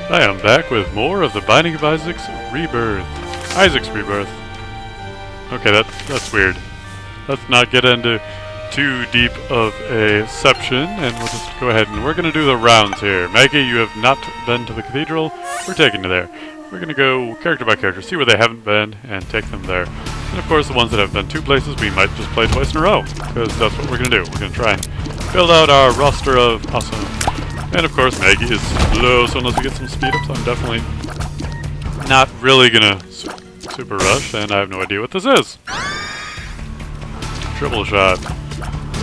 I am back with more of the Binding of Isaac's Rebirth. Isaac's Rebirth. Okay, that's weird. Let's not get into too deep of a section, and we'll just go ahead and we're going to do the rounds here. Maggie, you have not been to the cathedral. We're taking you there. We're going to go character by character, see where they haven't been, and take them there. And of course, the ones that have been 2 places, we might just play twice in a row, because that's what we're going to do. We're going to try and build out our roster of awesome. And of course, Maggie is slow, so unless we get some speed ups, I'm definitely not really going to super rush, and I have no idea what this is. Triple shot.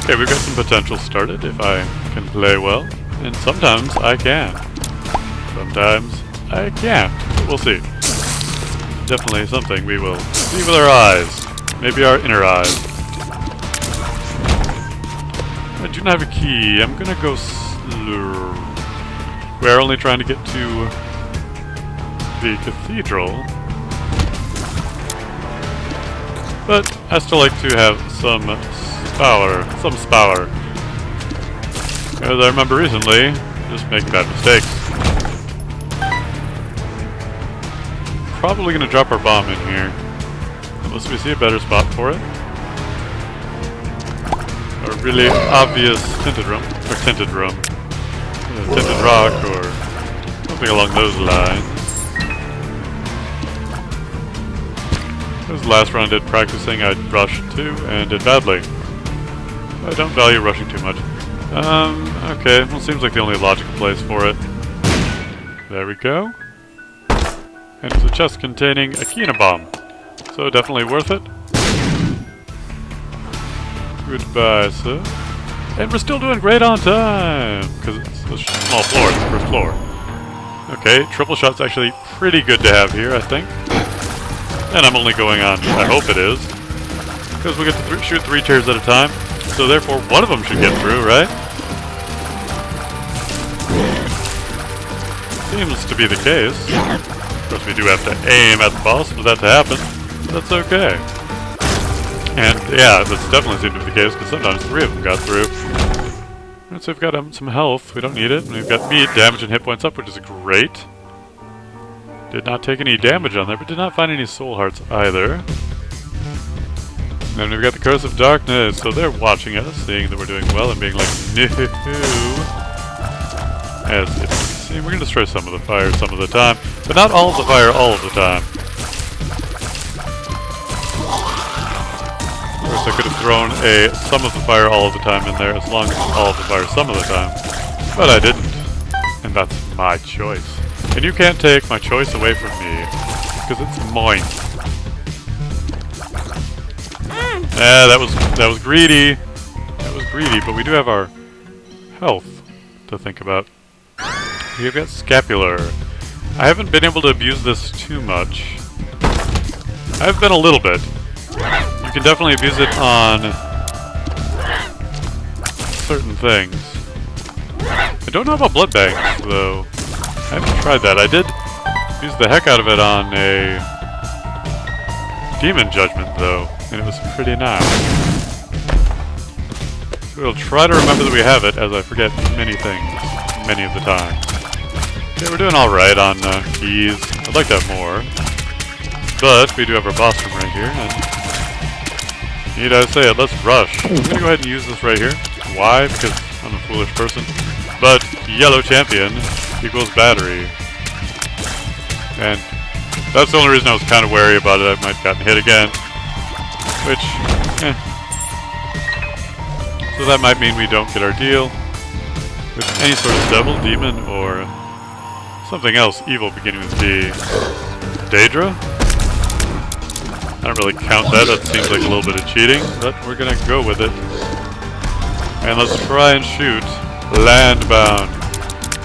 Okay, we've got some potential started if I can play well, and sometimes I can. Sometimes I can't. But we'll see. Definitely something we will see with our eyes. Maybe our inner eyes. I do not have a key. I'm gonna go slow. We're only trying to get to the cathedral. But I still like to have some power. As I remember recently, just making bad mistakes. Probably gonna drop our bomb in here. Unless we see a better spot for it. A really obvious tinted room. Or tinted room. Tinted rock or something along those lines. This last run I did practicing, I rushed too and did badly. I don't value rushing too much. Okay, well, seems like the only logical place for it. There we go. And it's a chest containing a key and a bomb. So definitely worth it. Goodbye, sir. And we're still doing great on time! Because it's a small floor, it's the first floor. Okay, triple shot's actually pretty good to have here, I think. And I'm only going on, I hope it is. Because we get to shoot 3 tiers at a time. So therefore, one of them should get through, right? Seems to be the case. Of course, we do have to aim at the boss for that to happen. That's okay. And yeah, this definitely seemed to be the case, because sometimes 3 of them got through. Alright, so we've got some health. We don't need it. And we've got meat, damage, and hit points up, which is great. Did not take any damage on there, but did not find any soul hearts either. And then we've got the Curse of Darkness, so they're watching us, seeing that we're doing well, and being like, no. As you can see, we're going to destroy some of the fire some of the time, but not all of the fire all of the time. Of course, I could have thrown a some of the fire all of the time in there, as long as all of the fire some of the time. But I didn't. And that's my choice. And you can't take my choice away from me, because it's mine. That was greedy. That was greedy, but we do have our health to think about. We've got scapular. I haven't been able to abuse this too much. I've been a little bit. You can definitely abuse it on certain things. I don't know about blood banks, though. I haven't tried that. I did use the heck out of it on a demon judgment, though, and it was pretty nice. So we'll try to remember that we have it, as I forget many things, many of the time. Okay, we're doing alright on keys. I'd like to have more. But we do have our boss room right here, and need I say it, let's rush. I'm gonna go ahead and use this right here. Why? Because I'm a foolish person. But yellow champion equals battery. And that's the only reason I was kind of wary about it. I might have gotten hit again. Which, So that might mean we don't get our deal with any sort of devil, demon, or something else evil beginning with D. Daedra? I don't really count that. That seems like a little bit of cheating, but we're gonna go with it. And let's try and shoot landbound.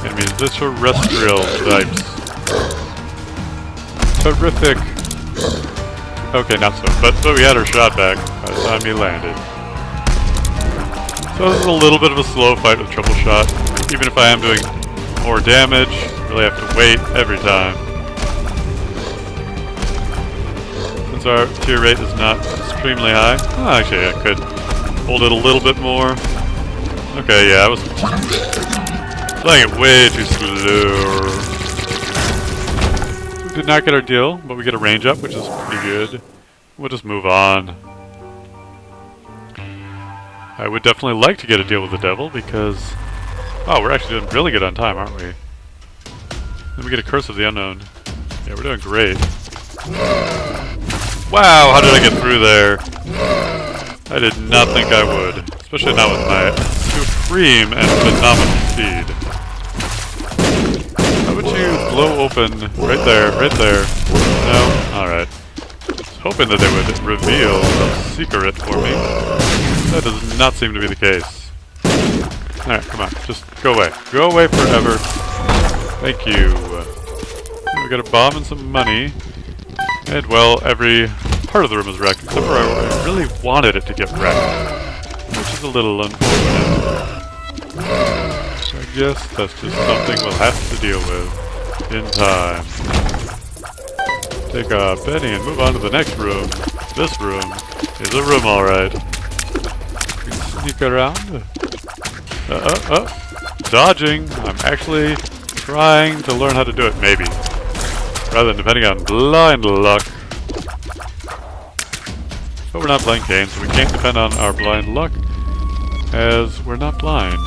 Enemies, this terrestrial types. Terrific. Okay, not so. But we had our shot back by the time he landed. So this is a little bit of a slow fight with triple shot. Even if I am doing more damage, really have to wait every time. Since our tier rate is not extremely high. Oh, actually, I could hold it a little bit more. Okay, yeah, I was playing it way too slow. did not get our deal, but we get a range up, which is pretty good. We'll just move on. I would definitely like to get a deal with the devil because... Oh, we're actually doing really good on time, aren't we? Then we get a Curse of the Unknown. Yeah, we're doing great. Wow, how did I get through there? I did not think I would. Especially not with my supreme and phenomenal speed. How about you blow open right there, right there? No? Alright. I was hoping that they would reveal some secret for me. That does not seem to be the case. Alright, come on. Just go away. Go away forever. Thank you. We got a bomb and some money. And, well, every part of the room is wrecked, except for I really wanted it to get wrecked. Which is a little unfortunate. So I guess that's just something we'll have to deal with in time. Take a penny and move on to the next room. This room is a room, alright. We can sneak around. Dodging. I'm actually trying to learn how to do it, maybe. Rather than depending on blind luck. But we're not playing game, so we can't depend on our blind luck, as we're not blind.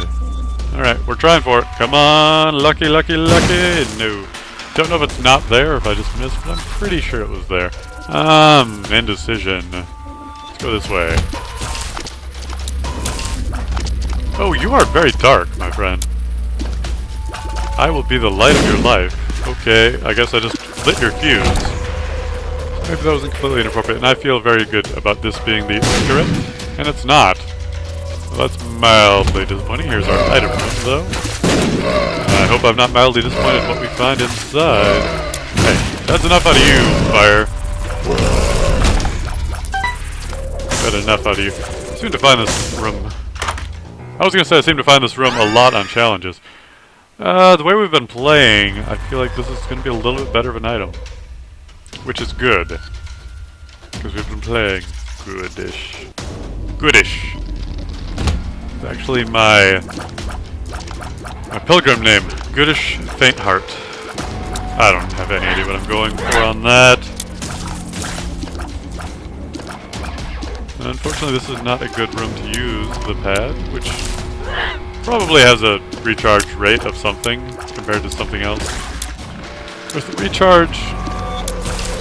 Alright, we're trying for it. Come on, lucky, lucky, lucky. No. Don't know if it's not there or if I just missed, but I'm pretty sure it was there. Indecision. Let's go this way. Oh, you are very dark, my friend. I will be the light of your life. Okay, I guess I just lit your fuse. Maybe that wasn't completely inappropriate, and I feel very good about this being the secret, and it's not. Well, that's mildly disappointing. Here's our item room, though. I hope I'm not mildly disappointed in what we find inside. Hey, that's enough out of you, fire. Got enough out of you. I seem to find this room... I was going to say I seem to find this room a lot on challenges. The way we've been playing, I feel like this is going to be a little bit better of an item. Which is good. Because we've been playing goodish. Goodish. It's actually my pilgrim name. Goodish Faintheart. I don't have any idea what I'm going for on that. Unfortunately, this is not a good room to use the pad, which probably has a recharge rate of something compared to something else. With the recharge,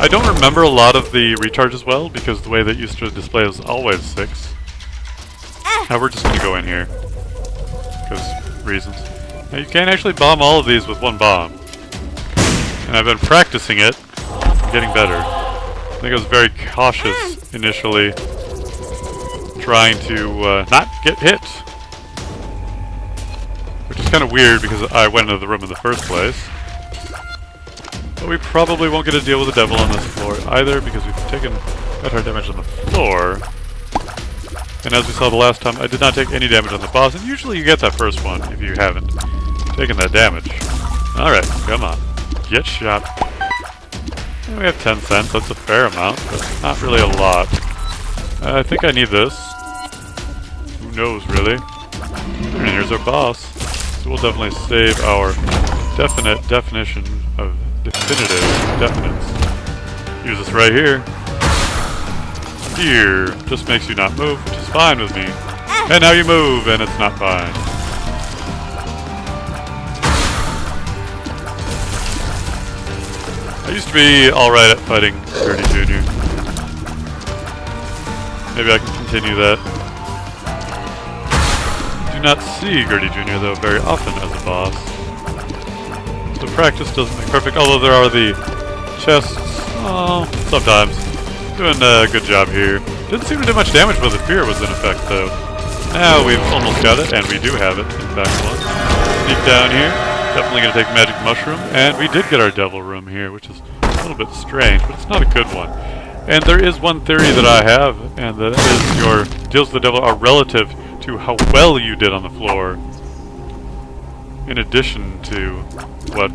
I don't remember a lot of the recharge as well, because the way that used to display is always 6. Now we're just going to go in here, because reasons. Now you can't actually bomb all of these with one bomb. And I've been practicing it, getting better. I think I was very cautious initially, trying to not get hit. Which is kind of weird because I went into the room in the first place. But we probably won't get a deal with the devil on this floor either because we've taken quite hard damage on the floor. And as we saw the last time, I did not take any damage on the boss, and usually you get that first one if you haven't taken that damage. Alright, come on. Get shot. And we have 10 cents, that's a fair amount, but not really a lot. I think I need this. Who knows, really? And here's our boss. So we'll definitely save our definitive definites. Use this right here. Here. Just makes you not move, which is fine with me. And now you move, and it's not fine. I used to be alright at fighting Gertie Jr. Maybe I can continue that. Do not see Gertie Jr. though very often as a boss. So practice doesn't make perfect, although there are the chests. Oh, sometimes. Doing a good job here. Didn't seem to do much damage when the fear was in effect though. Now we've almost got it, and we do have it, in fact once. Sneak down here. Definitely going to take Magic Mushroom, and we did get our Devil Room here, which is a little bit strange, but it's not a good one. And there is one theory that I have, and that is your deals with the devil are relative to how well you did on the floor, in addition to what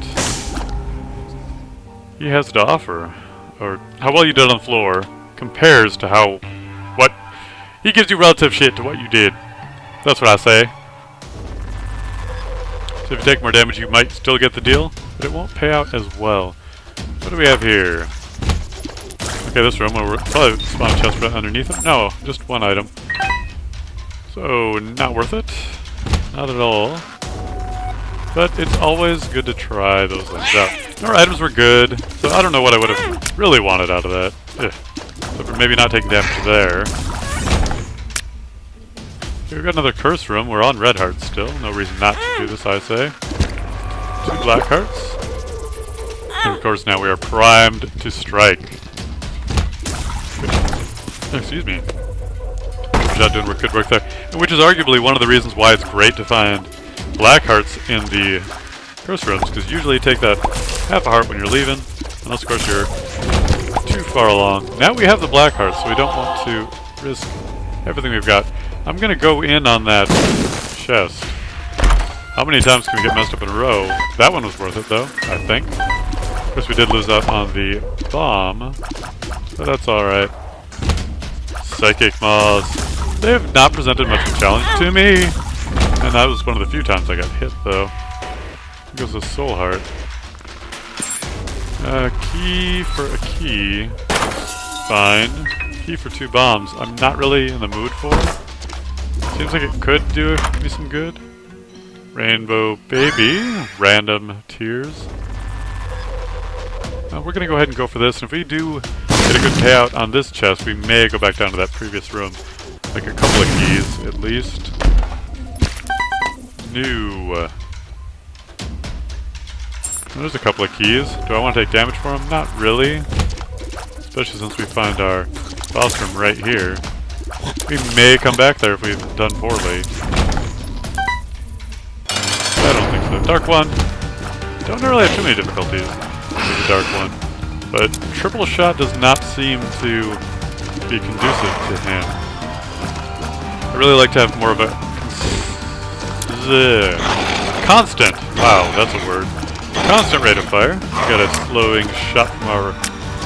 he has to offer, or how well you did on the floor compares to what he gives you relative shit to what you did. That's what I say. So if you take more damage, you might still get the deal, but it won't pay out as well. What do we have here? Okay, this room will probably spawn a chest right underneath it. No, just one item. So, not worth it. Not at all. But it's always good to try those things out. Our items were good, so I don't know what I would have really wanted out of that. Except for maybe not taking damage there. Okay, we've got another curse room. We're on red hearts still. No reason not to do this, I say. 2 black hearts. And of course now we are primed to strike. Excuse me. Not doing good work there. Which is arguably one of the reasons why it's great to find black hearts in the curse rooms, because usually you take that half a heart when you're leaving, unless of course you're too far along. Now we have the black hearts, so we don't want to risk everything we've got. I'm going to go in on that chest. How many times can we get messed up in a row? That one was worth it though, I think. Of course we did lose out on the bomb, but that's alright. Psychic moths. They have not presented much of a challenge to me. And that was one of the few times I got hit, though. Here goes a soul heart. Key for a key. Fine. Key for 2 bombs. I'm not really in the mood for. Seems like it could do me some good. Rainbow baby. Random tears. We're gonna go ahead and go for this, and if we do get a good payout on this chest, we may go back down to that previous room. Like a couple of keys, at least. New. There's a couple of keys. Do I want to take damage for them? Not really. Especially since we find our boss room right here. We may come back there if we've done poorly. I don't think so. Dark one. Don't really have too many difficulties with the dark one. But triple shot does not seem to be conducive to him. I really like to have more of a constant, wow, that's a word, constant rate of fire. We got a slowing shot from our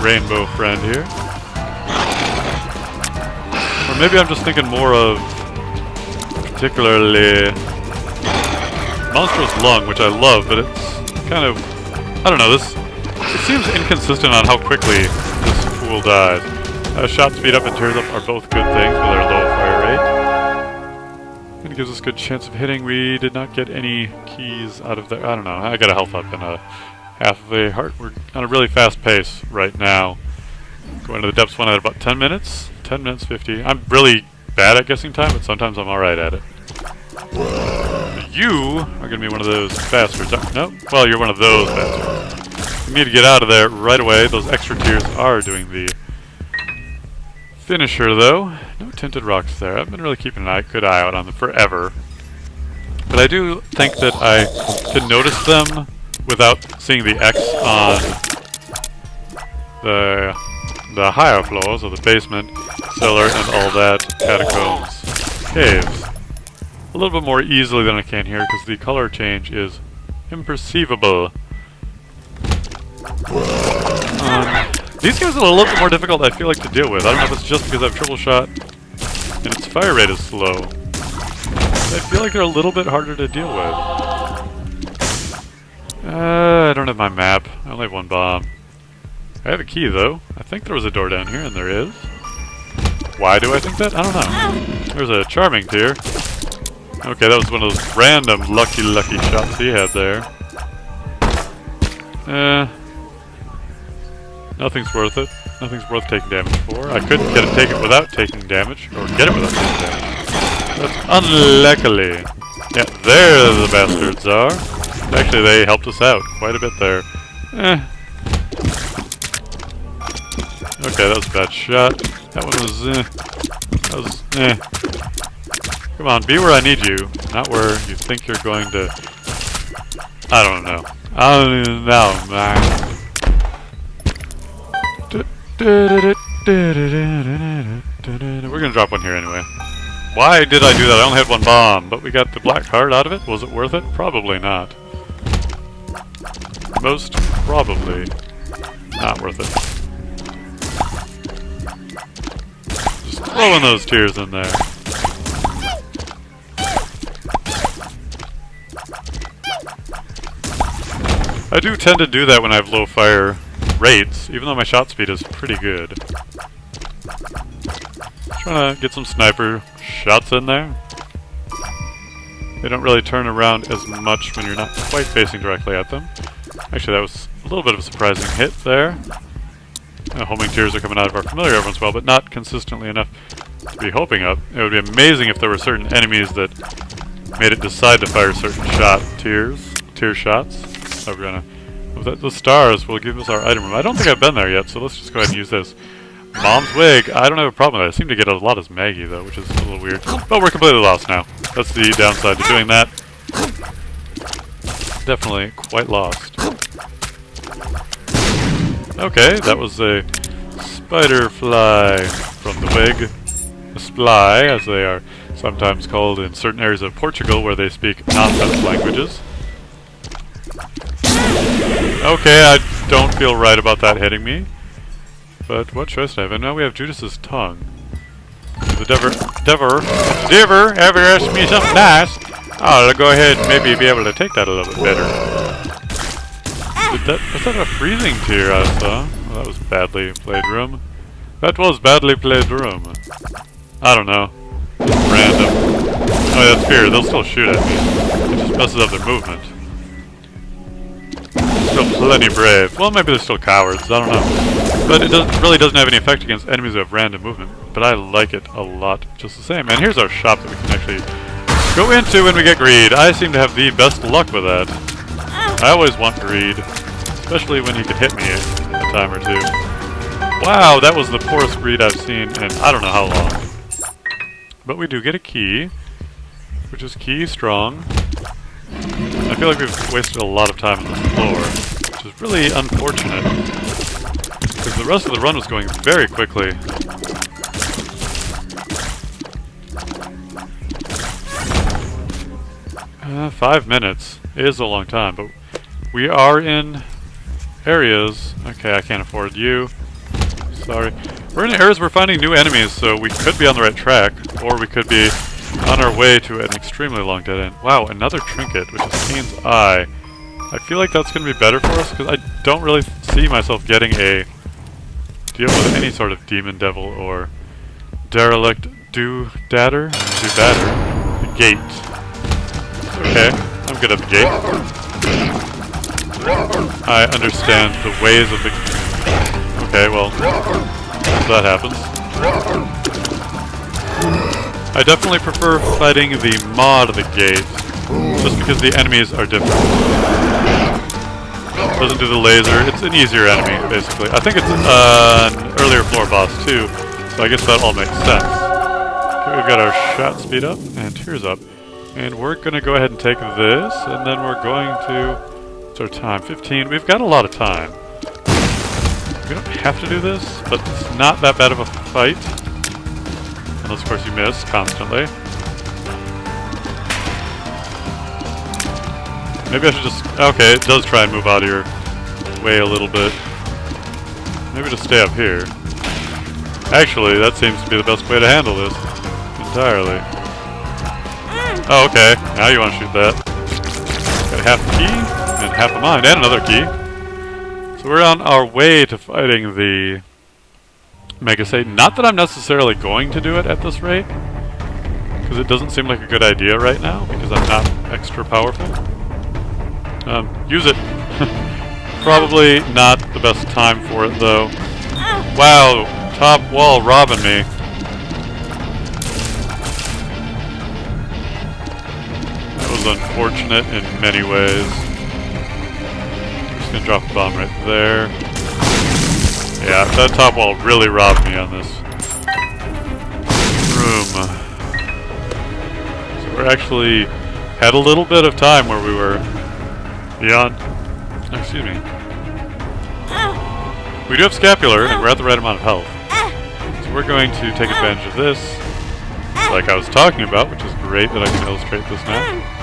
rainbow friend here. Or maybe I'm just thinking more of particularly Monstrous Lung, which I love, but it's kind of, I don't know, it seems inconsistent on how quickly this fool died. Shot speed up and tears up are both good things with our low fire rate. It gives us a good chance of hitting. We did not get any keys out of there. I don't know. I got a health up and a half of a heart. We're on a really fast pace right now. Going to the depths one at about 10 minutes. 10 minutes 50. I'm really bad at guessing time, but sometimes I'm alright at it. You are going to be one of those bastards. No? Well, you're one of those bastards. You need to get out of there right away. Those extra tears are doing the finisher, though. No tinted rocks there. I've been really keeping a good eye out on them forever. But I do think that I can notice them without seeing the X on the higher floors of the basement, cellar, and all that, catacombs, caves. A little bit more easily than I can here, because the color change is imperceivable. These guys are a little bit more difficult, I feel like, to deal with. I don't know if it's just because I have triple shot and its fire rate is slow. I feel like they're a little bit harder to deal with. I don't have my map. I only have 1 bomb. I have a key, though. I think there was a door down here, and there is. Why do I think that? I don't know. There's a charming tear. Okay, that was one of those random lucky shots he had there. Nothing's worth it. Nothing's worth taking damage for. I could take it without taking damage, or get it without taking damage. That's unluckily. Yeah, there the bastards are. Actually, they helped us out quite a bit there. Okay, that was a bad shot. That one was, that was, Come on, be where I need you, not where you think you're going to... I don't know. I don't even know, man. We're gonna drop one here anyway. Why did I do that? I only had 1 bomb, but we got the black heart out of it. Was it worth it? Probably not. Most probably not worth it. Just throwing those tears in there. I do tend to do that when I have low fire rates, even though my shot speed is pretty good. Trying to get some sniper shots in there. They don't really turn around as much when you're not quite facing directly at them. Actually, that was a little bit of a surprising hit there. Homing tears are coming out of our familiar every once in a while, but not consistently enough to be hoping up. It would be amazing if there were certain enemies that made it decide to fire certain tear shots. So we're gonna... The stars will give us our item room. I don't think I've been there yet, so let's just go ahead and use this. Mom's wig. I don't have a problem with that. I seem to get a lot as Maggie, though, which is a little weird. But we're completely lost now. That's the downside to doing that. Definitely quite lost. Okay, that was a spider fly from the wig. A sply, as they are sometimes called in certain areas of Portugal where they speak nonsense languages. Okay, I don't feel right about that hitting me. But what choice do I have? And now we have Judas's tongue. The Dever ever asked me something nice? I'll go ahead and maybe be able to take that a little bit better. Was that a freezing tear I saw? Well, that was badly played room. That was badly played room. I don't know. Just random. Oh, that's fear. They'll still shoot at me. It just messes up their movement. Still plenty brave. Well, maybe they're still cowards. I don't know. But it really doesn't have any effect against enemies who have random movement. But I like it a lot just the same. And here's our shop that we can actually go into when we get greed. I seem to have the best luck with that. I always want greed. Especially when he could hit me a time or two. Wow, that was the poorest greed I've seen in I don't know how long. But we do get a key. Which is key strong. I feel like we've wasted a lot of time on this floor, which is really unfortunate, because the rest of the run was going very quickly. 5 minutes is a long time, but we are in areas... Okay, I can't afford you. Sorry. We're in areas where we're finding new enemies, so we could be on the right track, or we could be on our way to an extremely long dead end. Wow, another trinket, which is Cain's Eye. I feel like that's going to be better for us, because I don't really see myself getting a deal with any sort of demon devil or derelict do-datter? Do-batter. The gate. Okay, I'm good at the gate. I understand the ways of the... Okay, well, that happens. I definitely prefer fighting the mod of the gate, just because the enemies are different. Doesn't do the laser, it's an easier enemy, basically. I think it's an earlier floor boss too, so I guess that all makes sense. Okay, we've got our shot speed up, and tears up. And we're going to go ahead and take this, and then we're going to... What's our time? 15. We've got a lot of time. We don't have to do this, but it's not that bad of a fight. Unless, of course, you miss constantly. Maybe I should just... Okay, it does try and move out of your way a little bit. Maybe just stay up here. Actually, that seems to be the best way to handle this. Entirely. Oh, okay. Now you want to shoot that. Got a half a key, and half a mine, and another key. So we're on our way to fighting the Mega Satan. Not that I'm necessarily going to do it at this rate, because it doesn't seem like a good idea right now, because I'm not extra powerful. Use it. Probably not the best time for it, though. Wow, top wall robbing me. Unfortunate in many ways. I'm just gonna drop the bomb right there. Yeah, that top wall really robbed me on this room. So we're actually had a little bit of time where we were beyond. Oh, excuse me. We do have scapular, and we're at the right amount of health. So we're going to take advantage of this, like I was talking about, which is great that I can illustrate this now.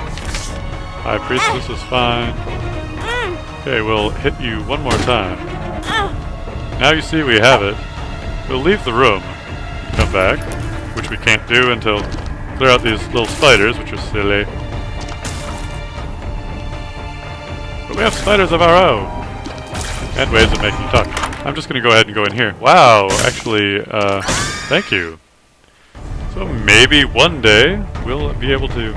High Priestess is fine. Okay, we'll hit you one more time. Now you see we have it. We'll leave the room, come back, which we can't do until clear out these little spiders, which are silly. But we have spiders of our own. and ways of making you talk. I'm just going to go ahead and go in here. Wow, actually, thank you. So maybe one day we'll be able to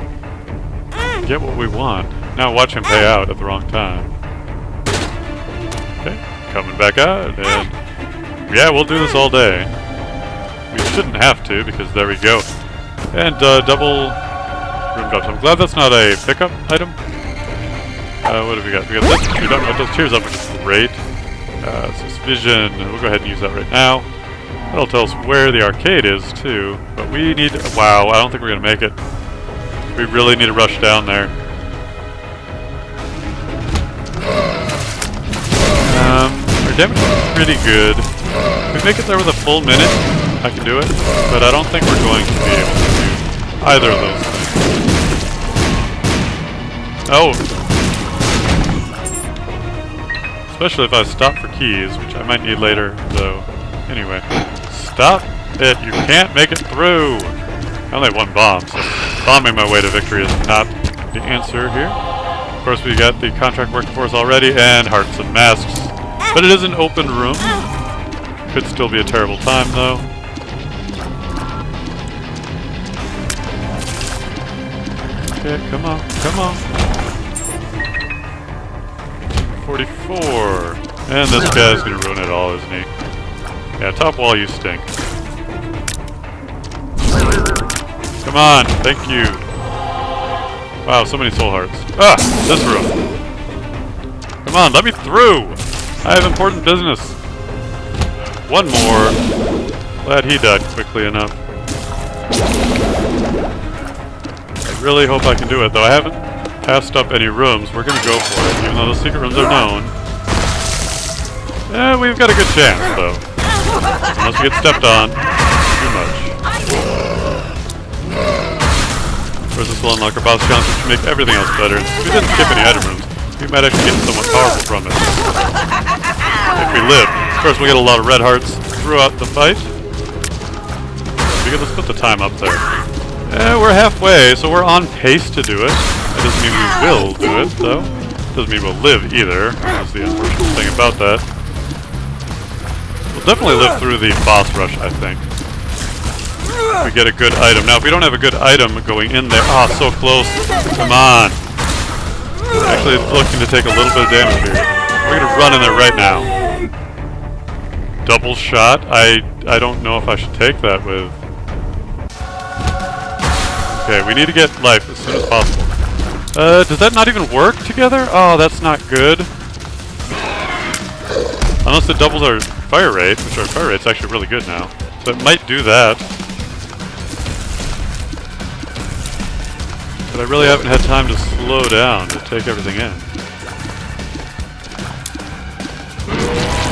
get what we want. Now watch him pay out at the wrong time. Okay, coming back out, and yeah, we'll do this all day. We shouldn't have to, because there we go. And double room drops. I'm glad that's not a pickup item. What have we got? We got this. We don't know what those cheers up, which is great. Vision. We'll go ahead and use that right now. That'll tell us where the arcade is, too. But we need... Wow, I don't think we're going to make it. We really need to rush down there. Our damage is pretty good. If we make it there with a full minute, I can do it. But I don't think we're going to be able to do either of those things. Oh! Especially if I stop for keys, which I might need later, though. Anyway, stop it! You can't make it through! I only have one bomb, so bombing my way to victory is not the answer here. Of course, we got the contract working for us already, and hearts and masks. But it is an open room. Could still be a terrible time, though. Okay, come on, come on. 44. And this guy's gonna ruin it all, isn't he? Yeah, top wall, you stink. Come on, thank you. Wow, so many soul hearts. Ah, this room. Come on, let me through. I have important business. One more. Glad he died quickly enough. I really hope I can do it, though. I haven't passed up any rooms. We're gonna go for it, even though the secret rooms are known. Yeah, we've got a good chance, though. Unless we get stepped on too much. Of course, this will unlock our boss challenge, which will make everything else better. If we didn't skip any item rooms, we might actually get somewhat powerful from it. If we live. Of course, we'll get a lot of red hearts throughout the fight. Let's put the time up there. We're halfway, so we're on pace to do it. That doesn't mean we will do it, though. Doesn't mean we'll live either. That's the unfortunate thing about that. We'll definitely live through the boss rush, I think. If we get a good item. Now, if we don't have a good item going in there... Ah, so close. Come on. Actually, it's looking to take a little bit of damage here. We're going to run in there right now. Double shot? I don't know if I should take that with... Okay, we need to get life as soon as possible. Does that not even work together? Oh, that's not good. Unless it doubles our fire rate, which our fire rate's actually really good now. So it might do that. But I really haven't had time to slow down to take everything in.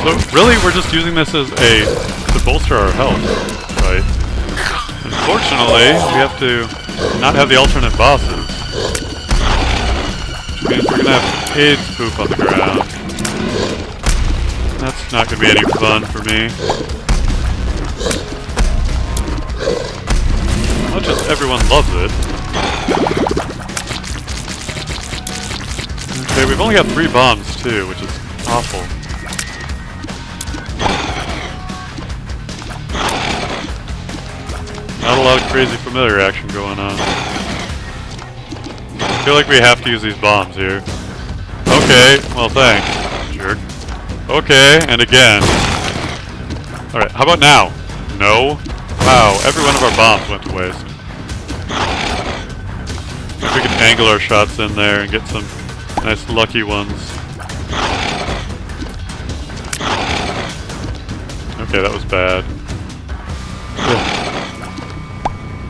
So really, we're just using this as to bolster our health, right? Unfortunately, we have to not have the alternate bosses. Which means we're gonna have AIDS poop on the ground. That's not gonna be any fun for me. As much as everyone loves it. Okay, we've only got 3 bombs too, which is awful. Not a lot of crazy familiar action going on. I feel like we have to use these bombs here. Okay, well thanks, jerk. Okay, and again. Alright, how about now? No? Wow, every one of our bombs went to waste. If we can angle our shots in there and get some nice lucky ones. Okay, that was bad.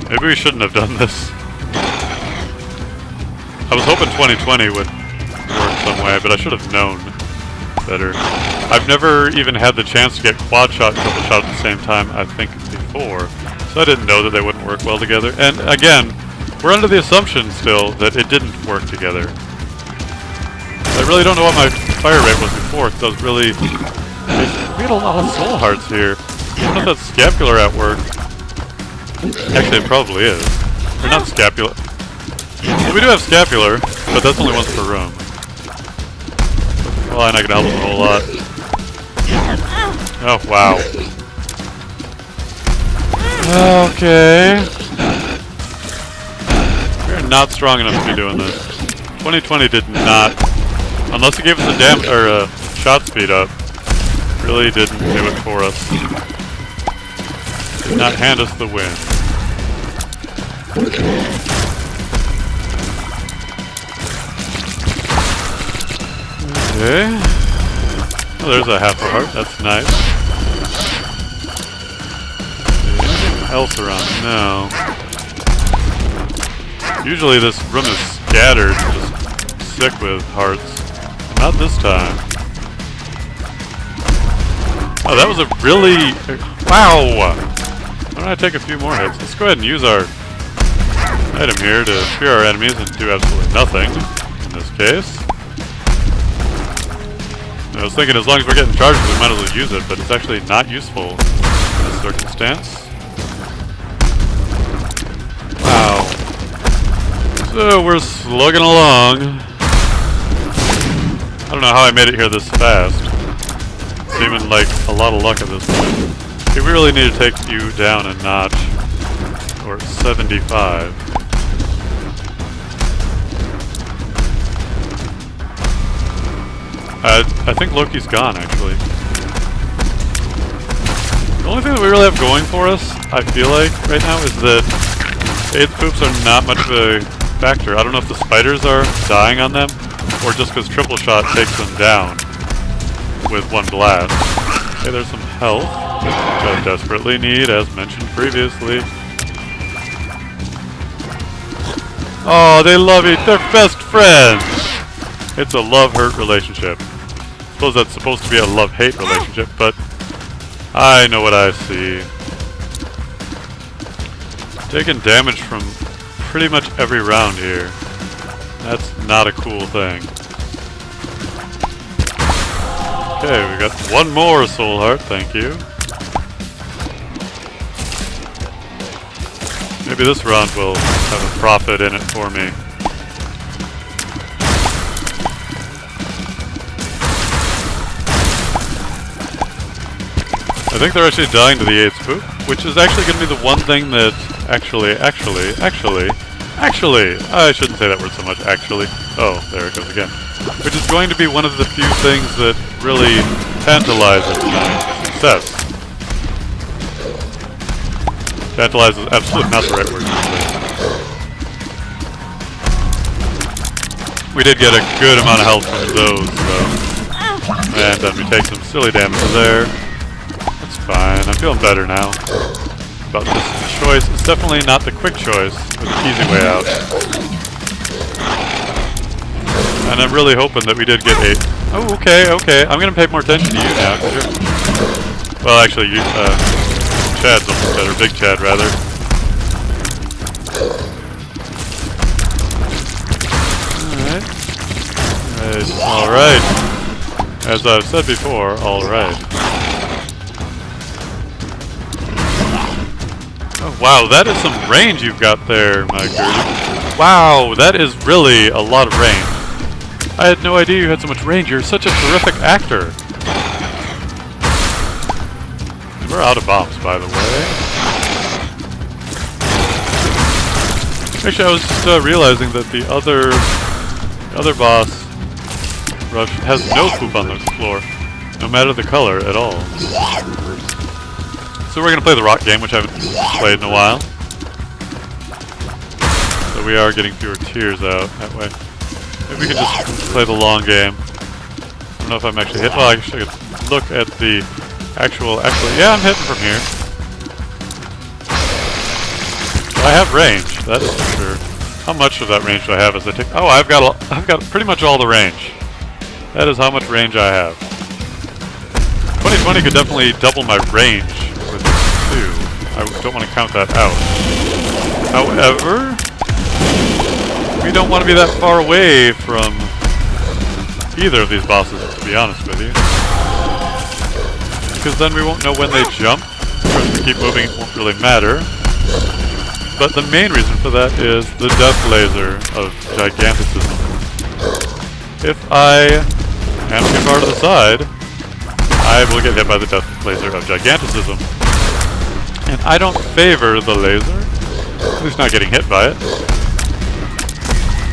Maybe we shouldn't have done this. I was hoping 2020 would work some way, but I should have known better. I've never even had the chance to get quad shot and triple shot at the same time, I think, before. So I didn't know that they wouldn't work well together. And again, we're under the assumption still that it didn't work together. I really don't know what my fire rate was before, because I was really... We had a lot of soul hearts here. I don't know if that's scapular at work. Actually, it probably is. Or not scapular. Well, we do have scapular, but that's only once per room. Well, I'm not gonna help us a whole lot. Oh, wow. Okay. We're not strong enough to be doing this. 2020 did not, unless it gave us a shot speed up, really didn't do it for us. Did not hand us the win. Okay. Oh, there's a half a heart. That's nice. Anything else around? No. Usually this room is scattered, just sick with hearts. Not this time. Oh, that was a really... Wow! Why don't I take a few more hits? Let's go ahead and use our item here to fear our enemies and do absolutely nothing, in this case. I was thinking as long as we're getting charges, we might as well use it, but it's actually not useful in this circumstance. Wow. So we're slugging along. I don't know how I made it here this fast. Seeming like a lot of luck at this point. Okay, we really need to take you down a notch. Or 75. I think Loki's gone, actually. The only thing that we really have going for us, I feel like, right now, is that AIDS poops are not much of a factor. I don't know if the spiders are dying on them, or just because triple shot takes them down with one blast. Okay, there's some health, which I desperately need, as mentioned previously. Oh, they love each other. They're best friends! It's a love-hurt relationship. I suppose that's supposed to be a love-hate relationship, but I know what I see. Taking damage from pretty much every round here. That's not a cool thing. Okay, we got one more soul heart, thank you. Maybe this round will have a profit in it for me. I think they're actually dying to the AIDS poop, which is actually going to be the one thing that actually, I shouldn't say that word so much, actually. Oh, there it goes again. Which is going to be one of the few things that really tantalizes my success. Tantalize is absolutely not the right word. We did get a good amount of health from those, though. And then we take some silly damage there. That's fine. I'm feeling better now about this choice. It's definitely not the quick choice, but the easy way out. And I'm really hoping that we did get a... Oh, okay. I'm going to pay more attention to you now. Cause you're... Well, actually, you, Chad's almost better. Big Chad, rather. Alright. As I've said before, alright. Oh, wow, that is some range you've got there, my girl. Wow, that is really a lot of range. I had no idea you had so much range. You're such a terrific actor. We're out of bombs, by the way. Actually, I was just realizing that the other boss rush has no poop on the floor, no matter the color at all. So we're gonna play the rock game, which I haven't played in a while. So we are getting fewer tears out that way. Maybe we can just play the long game. I don't know if I'm actually hitting. Well, I should look at the actually, yeah, I'm hitting from here. Well, I have range, that is for sure. How much of that range do I have as I take? Oh, I've got pretty much all the range. That is how much range I have. 2020 could definitely double my range with this too. I don't want to count that out. However, we don't want to be that far away from either of these bosses, to be honest with you. Because then we won't know when they jump. Of course, if we keep moving, it won't really matter. But the main reason for that is the death laser of giganticism. If I am too far to the side, I will get hit by the death laser of giganticism. And I don't favor the laser, at least not getting hit by it.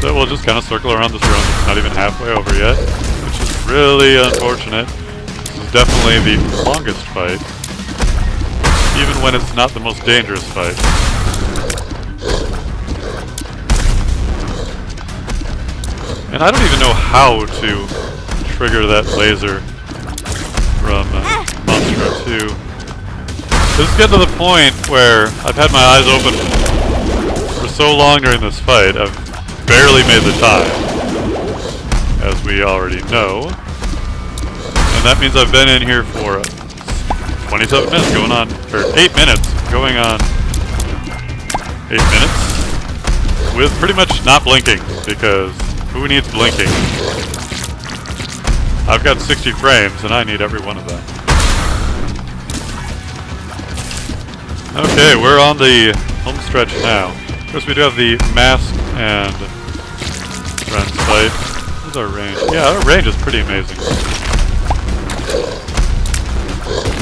So we'll just kind of circle around this room. It's not even halfway over yet, which is really unfortunate. This is definitely the longest fight, even when it's not the most dangerous fight. And I don't even know how to trigger that laser from Monstro 2. This is getting to the point where I've had my eyes open for so long during this fight, I've barely made the time, as we already know. And that means I've been in here for 27 minutes going on, or 8 minutes going on 8 minutes with pretty much not blinking, because who needs blinking? I've got 60 frames and I need every one of them. Okay, we're on the home stretch now. Of course we do have the mask and friends fight. What's our range? Yeah, our range is pretty amazing.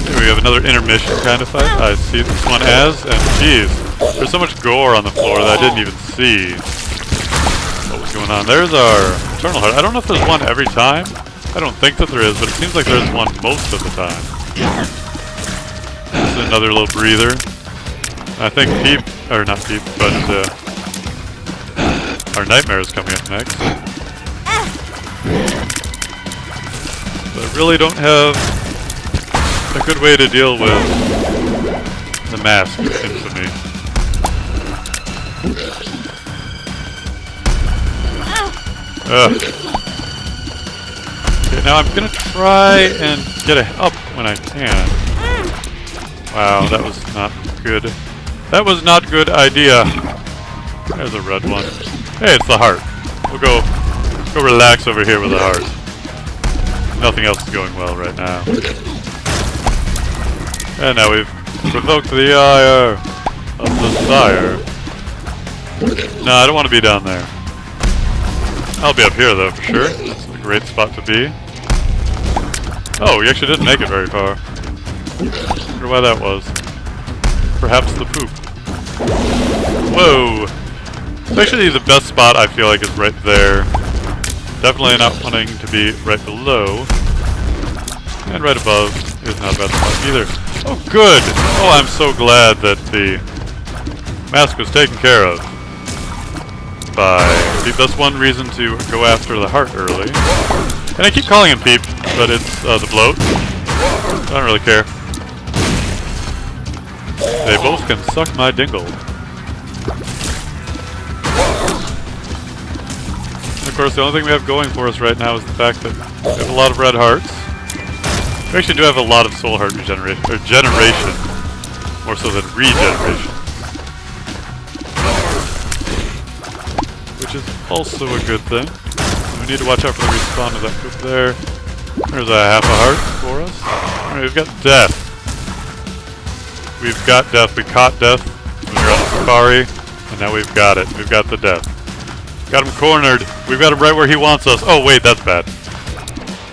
Here we have another intermission kind of fight. I see this one as, and geez, there's so much gore on the floor that I didn't even see what was going on. There's our Eternal Heart. I don't know if there's one every time. I don't think that there is, but it seems like there's one most of the time. This is another little breather. I think Peep, or not Peep, but our Nightmare is coming up next. But I really don't have a good way to deal with the mask infamy. Ugh. Okay, now I'm gonna try and get up when I can. Wow, that was not good. That was not good idea. There's a red one. Hey, it's the heart. We'll go relax over here with the heart. Nothing else is going well right now. And now we've provoked the ire of the sire. No, I don't want to be down there. I'll be up here though, for sure. That's a great spot to be. Oh, we actually didn't make it very far. Wonder why that was. Perhaps the poop. Whoa! So actually the best spot I feel like is right there. Definitely not wanting to be right below. And right above is not a bad spot either. Oh good! Oh, I'm so glad that the mask was taken care of. Peep. That's one reason to go after the heart early. And I keep calling him Peep, but it's the bloat. I don't really care. They both can suck my dingle. And of course, the only thing we have going for us right now is the fact that we have a lot of red hearts. We actually do have a lot of soul heart regeneration, or generation, more so than regeneration. Which is also a good thing. We need to watch out for the respawn of that poop there. There's a half a heart for us. Alright, we've got death. We've got death. We caught death when we were on the safari, and now we've got it. We've got the death. Got him cornered. We've got him right where he wants us. Oh wait, that's bad.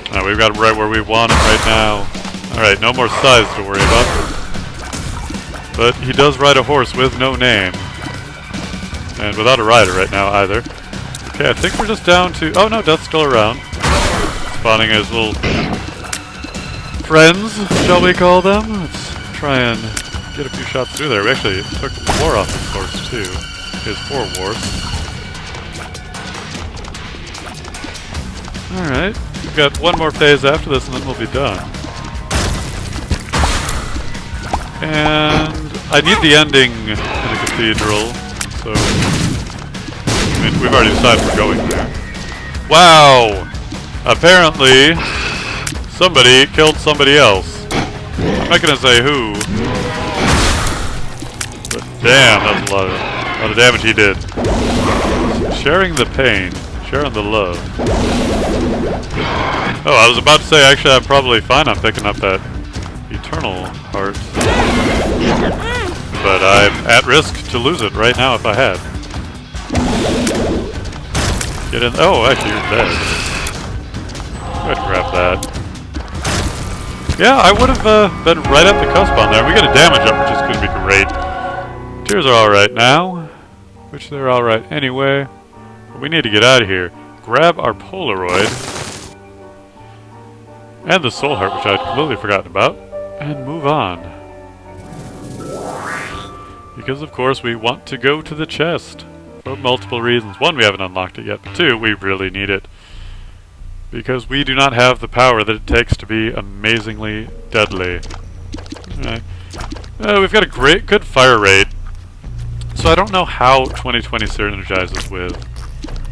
Alright, we've got him right where we want him right now. Alright, no more size to worry about. But he does ride a horse with no name. And without a rider right now either. Okay, I think we're just down to... Oh no, Death's still around. Spawning his little friends, shall we call them? Let's try and get a few shots through there. We actually took war off his horse too. His 4 wars. Alright, we've got one more phase after this and then we'll be done. And I need the ending in the cathedral. So, I mean, we've already decided we're going there. Wow! Apparently, somebody killed somebody else. I'm not gonna say who. But damn, that was a lot of damage he did. Sharing the pain, sharing the love. Oh, I was about to say, actually, I'm probably fine on picking up that Eternal Heart. But I'm at risk to lose it right now if I had. Get in. Oh, actually, you're dead. Go ahead and grab that. Yeah, I would have been right at the cusp on there. We got a damage up, which is going to be great. Tears are alright now, which they're alright anyway. But we need to get out of here. Grab our Polaroid. And the Soul Heart, which I'd completely forgotten about. And move on. Because, of course, we want to go to the chest. For multiple reasons. One, we haven't unlocked it yet. But two, we really need it. Because we do not have the power that it takes to be amazingly deadly. Right. We've got a good fire rate. So I don't know how 2020 synergizes with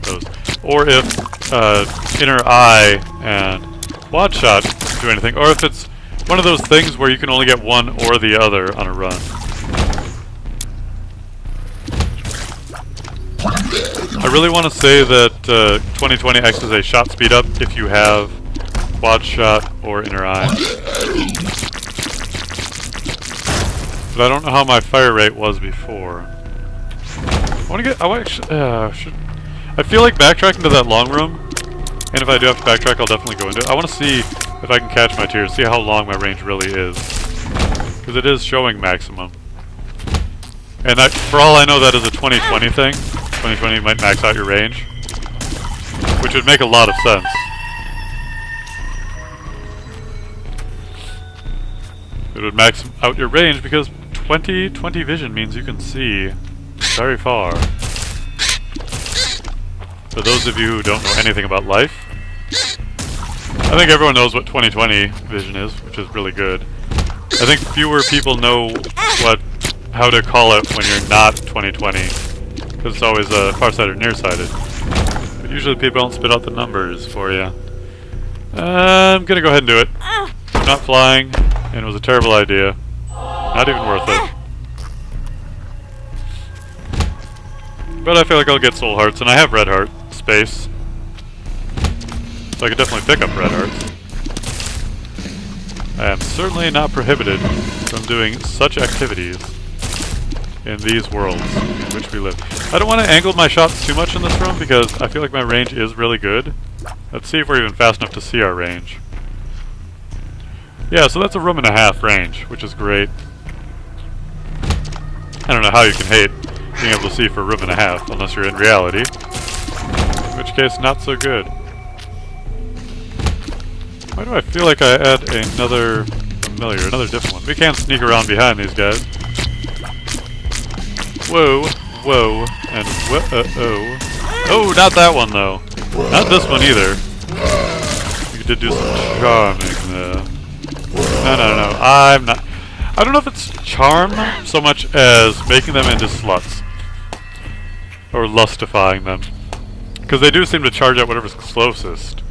those. Or if Inner Eye and Quad Shot do anything. Or if it's one of those things where you can only get one or the other on a run. I really want to say that 2020 X is a shot speed up if you have Quad Shot or Inner Eye. But I don't know how my fire rate was before. I feel like backtracking to that long room, and if I do have to backtrack, I'll definitely go into it. I want to see if I can catch my tears, see how long my range really is. Because it is showing maximum. And for all I know, that is a 2020 thing. 2020 might max out your range, which would make a lot of sense. It would max out your range because 2020 vision means you can see very far. For those of you who don't know anything about life, I think everyone knows what 2020 vision is, which is really good. I think fewer people know how to call it when you're not 2020. Because it's always far-sighted or nearsighted. But usually people don't spit out the numbers for you. I'm gonna go ahead and do it. I'm not flying, and it was a terrible idea. Not even worth it. But I feel like I'll get Soul Hearts, and I have Red Heart space. So I could definitely pick up Red Hearts. I am certainly not prohibited from doing such activities in these worlds in which we live. I don't want to angle my shots too much in this room because I feel like my range is really good. Let's see if we're even fast enough to see our range. Yeah, so that's a room and a half range, which is great. I don't know how you can hate being able to see for a room and a half, unless you're in reality. In which case, not so good. Why do I feel like I had another familiar, another different one? We can't sneak around behind these guys. Whoa, whoa, and whoa-oh. Oh, not that one, though. Not this one, either. You did do some charming there. No. I'm not... I don't know if it's charm so much as making them into sluts. Or lustifying them. Because they do seem to charge out whatever's closest.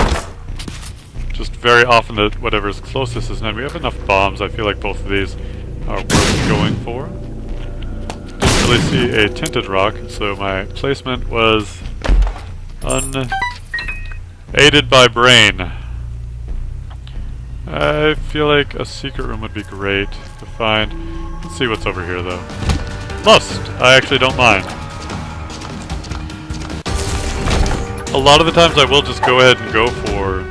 Just very often whatever's closest is none. We have enough bombs. I feel like both of these are worth going for. Really see a tinted rock, so my placement was unaided by brain. I feel like a secret room would be great to find. Let's see what's over here, though. Lust! I actually don't mind. A lot of the times I will just go ahead and go for...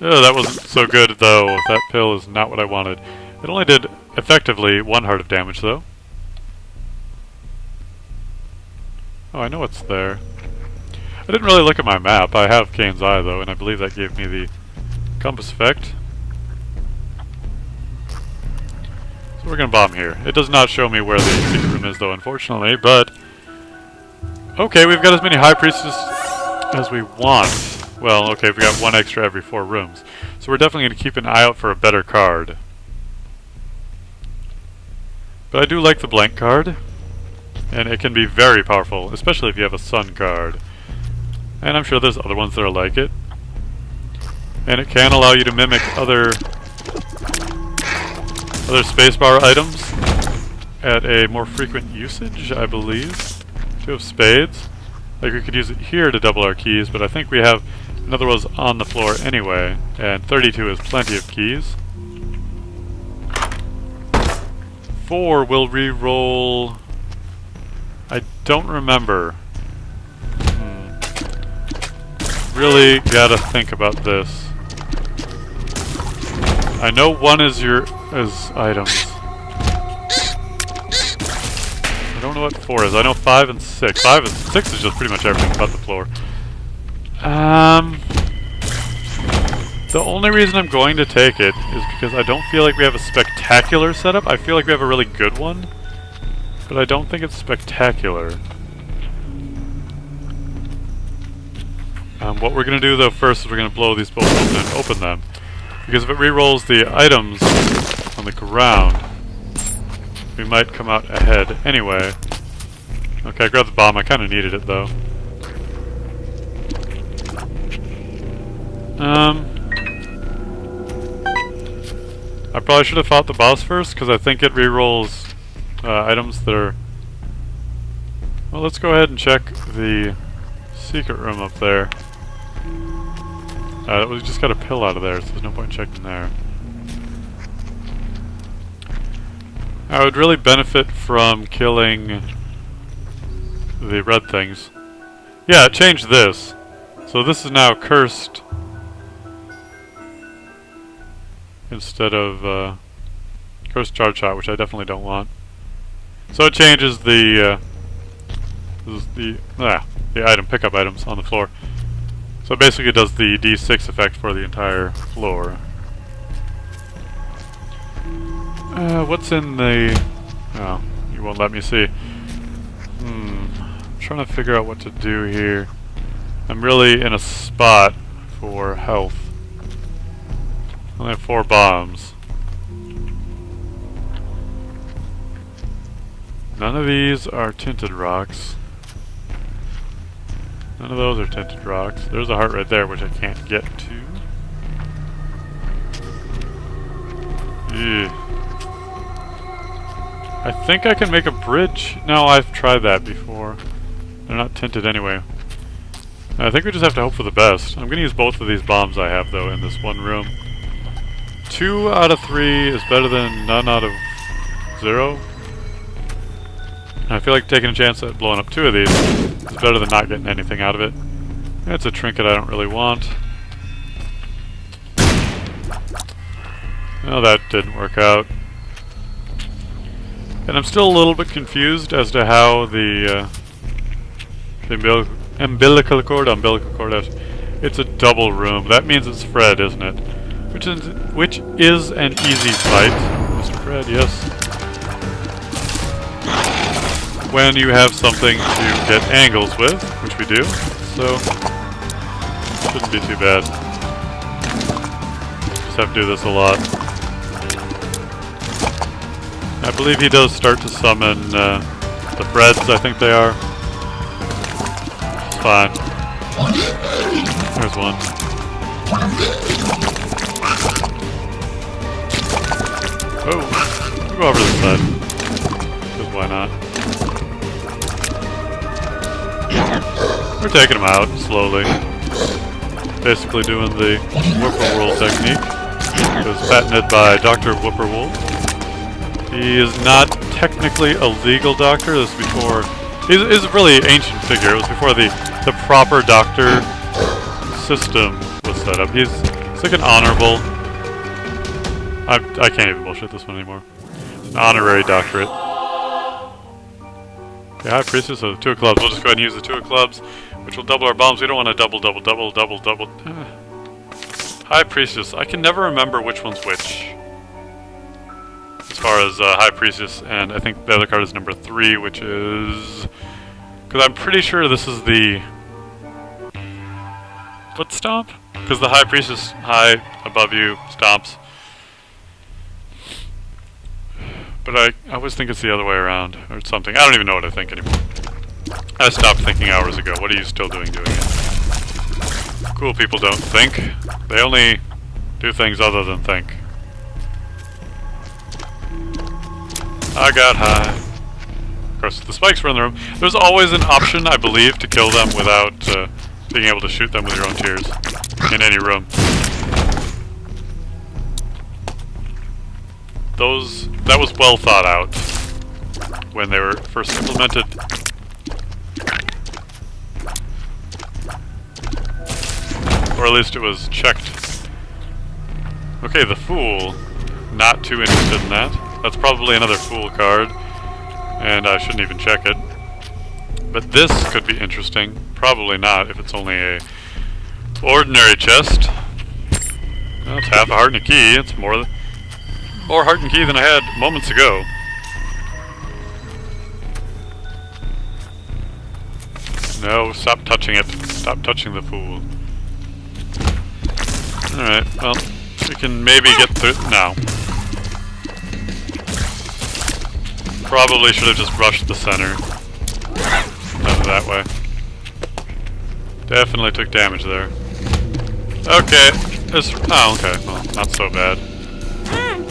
Oh, that wasn't so good, though. That pill is not what I wanted. It only did, effectively, 1 heart of damage, though. Oh, I know what's there. I didn't really look at my map. I have Kane's Eye, though, and I believe that gave me the compass effect. So we're gonna bomb here. It does not show me where the secret room is, though, unfortunately, but... Okay, we've got as many High Priestesses as we want. Well, okay, we got 1 extra every 4 rooms. So we're definitely gonna keep an eye out for a better card. But I do like the blank card. And it can be very powerful, especially if you have a Sun card. And I'm sure there's other ones that are like it. And it can allow you to mimic other spacebar items at a more frequent usage, I believe. 2 of spades. Like we could use it here to double our keys, but I think we have another one on the floor anyway. And 32 is plenty of keys. 4 will re-roll... I don't remember. Really gotta think about this. I know one is items. I don't know what 4 is. I know 5 and 6. 5 and 6 is just pretty much everything but the floor. The only reason I'm going to take it is because I don't feel like we have a spectacular setup. I feel like we have a really good one, but I don't think it's spectacular. What we're going to do though first is we're going to blow these both open and open them. Because if it re-rolls the items on the ground, we might come out ahead anyway. Okay, I grabbed the bomb. I kind of needed it though. I probably should have fought the boss first because I think it re-rolls items that are... Well, let's go ahead and check the secret room up there. We just got a pill out of there, so there's no point in checking there. I would really benefit from killing the red things. Yeah, it changed this. So this is now cursed instead of cursed charge shot, which I definitely don't want. So it changes the item pickup items on the floor. So it basically does the D6 effect for the entire floor. What's in the... Oh, you won't let me see. I'm trying to figure out what to do here. I'm really in a spot for health. I only have 4 bombs. None of these are tinted rocks. None of those are tinted rocks. There's a heart right there, which I can't get to. Ew. I think I can make a bridge. No, I've tried that before. They're not tinted anyway. I think we just have to hope for the best. I'm going to use both of these bombs I have, though, in this one room. 2 out of 3 is better than none out of 0. I feel like taking a chance at blowing up 2 of these is better than not getting anything out of it. It's a trinket I don't really want. Well, that didn't work out. And I'm still a little bit confused as to how the umbilical cord, it's a double room. That means it's Fred, isn't it? Which is an easy fight. Mr. Fred, yes. When you have something to get angles with, which we do, so shouldn't be too bad. Just have to do this a lot. I believe he does start to summon the Freds, I think they are. It's fine. There's one. Oh, we'll go over this side. Because why not? We're taking him out slowly. Basically doing the Whippoorwill technique. It was patented by Dr. Whippoorwill. He is not technically a legal doctor. This is before... He's a really ancient figure. It was before the proper doctor system was set up. He's like an honorable... I can't even bullshit this one anymore. An honorary doctorate. Okay, High Priestess of the 2 of Clubs. We'll just go ahead and use the 2 of Clubs, which will double our bombs. We don't want to double. High Priestess. I can never remember which one's which. As far as High Priestess, and I think the other card is number 3, which is... Because I'm pretty sure this is the... Foot Stomp? Because the High Priestess, high, above you, stomps. But I always think it's the other way around, or something. I don't even know what I think anymore. I stopped thinking hours ago. What are you still doing it? Cool people don't think. They only do things other than think. I got high. Of course, the spikes were in the room. There's always an option, I believe, to kill them without being able to shoot them with your own tears in any room. That was well thought out when they were first implemented. Or at least it was checked Okay, the Fool. Not too interested in that. That's probably another Fool card, and I shouldn't even check it. But this could be interesting. Probably not, if it's only a ordinary chest. Well, it's half a heart and a key. It's more heart and key than I had moments ago. No, stop touching it. Stop touching the Fool. Alright, well, we can maybe get through. No. Probably should have just rushed the center. Done it that way. Definitely took damage there. Okay. Oh, okay. Well, not so bad.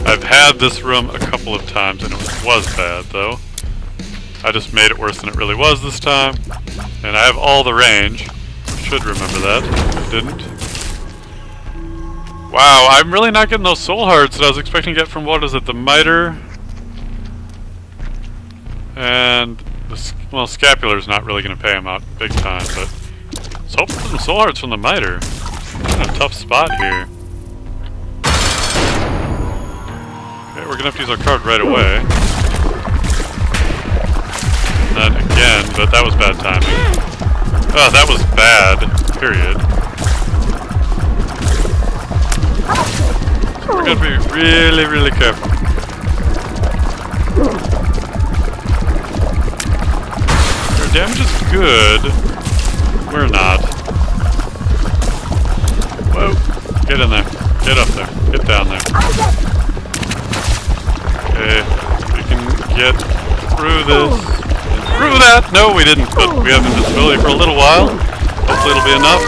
I've had this room a couple of times and it was bad, though. I just made it worse than it really was this time. And I have all the range. Should remember that. I didn't. Wow, I'm really not getting those soul hearts that I was expecting to get from, what is it, the Miter? And, well, Scapular's not really going to pay him out big time, but I was hoping for some soul hearts from the Miter. I'm in a tough spot here. Okay, we're going to have to use our card right away. And then again, but that was bad timing. Oh, that was bad, period. So we're going to be really, really careful. Our damage is good. We're not. Whoa. Get in there. Get up there. Get down there. Okay. We can get through this. Through that! No, we didn't, but we have invisibility for a little while. Hopefully it'll be enough.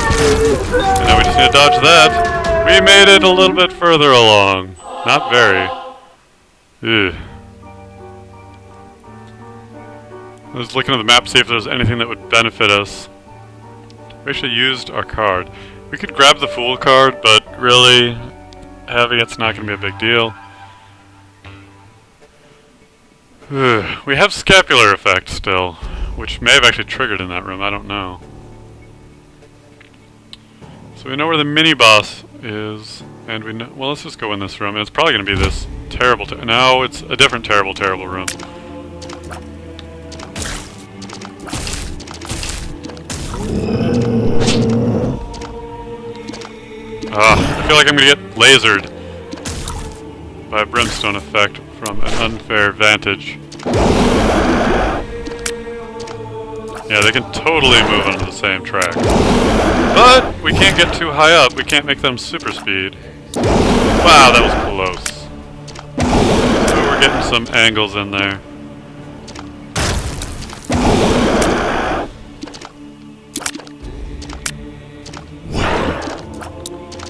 And now we just need to dodge that. We made it a little bit further along. Not very. Ugh. I was looking at the map to see if there's anything that would benefit us. We actually used our card. We could grab the Fool card, but really, having it's not going to be a big deal. We have Scapular effect still, which may have actually triggered in that room, I don't know. So we know where the mini-boss is, and we know... Well, let's just go in this room, and it's probably going to be this terrible... No, it's a different terrible, terrible room. I feel like I'm going to get lasered by a brimstone effect from an unfair vantage. Yeah, they can totally move onto the same track. But we can't get too high up. We can't make them super speed. Wow, that was close. So we're getting some angles in there.